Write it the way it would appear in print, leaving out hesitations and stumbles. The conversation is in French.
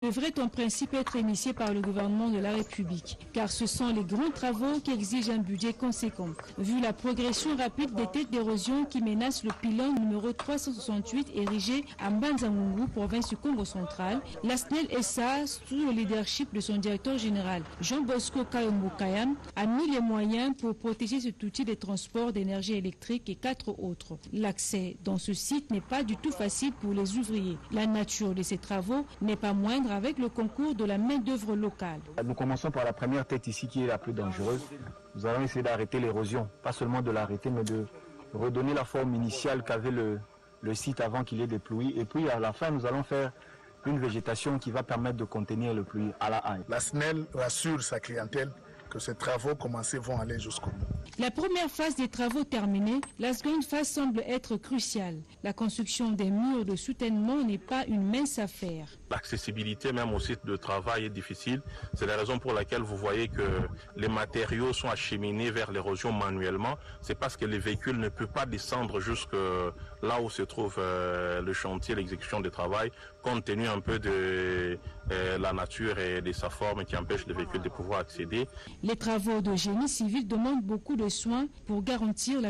devrait en principe être initié par le gouvernement de la République, car ce sont les grands travaux qui exigent un budget conséquent. Vu la progression rapide des têtes d'érosion qui menacent le pylône numéro 368 érigé à Mbanza-Ngungu, province du Congo central, la SNEL SA, sous le leadership de son directeur général, Jean-Bosco Kayombo-Kayam, a mis les moyens pour protéger cet outil de transport d'énergie électrique et 4 autres. L'accès dans ce site n'est pas du tout facile pour les ouvriers. La nature de ces travaux n'est pas moindre avec le concours de la main-d'œuvre locale. Nous commençons par la première tête ici qui est la plus dangereuse. Nous allons essayer d'arrêter l'érosion, pas seulement de l'arrêter, mais de redonner la forme initiale qu'avait le site avant qu'il ait des pluies. Et puis à la fin, nous allons faire une végétation qui va permettre de contenir le pluie à la haie. La SNEL rassure sa clientèle que ces travaux commencés vont aller jusqu'au bout. La première phase des travaux terminée, la seconde phase semble être cruciale. La construction des murs de soutènement n'est pas une mince affaire. L'accessibilité même au site de travail est difficile. C'est la raison pour laquelle vous voyez que les matériaux sont acheminés vers l'érosion manuellement. C'est parce que les véhicules ne peuvent pas descendre jusque là où se trouve le chantier, l'exécution du travail, compte tenu un peu de la nature et de sa forme qui empêche les véhicules de pouvoir accéder. Les travaux de génie civil demandent beaucoup de soins pour garantir la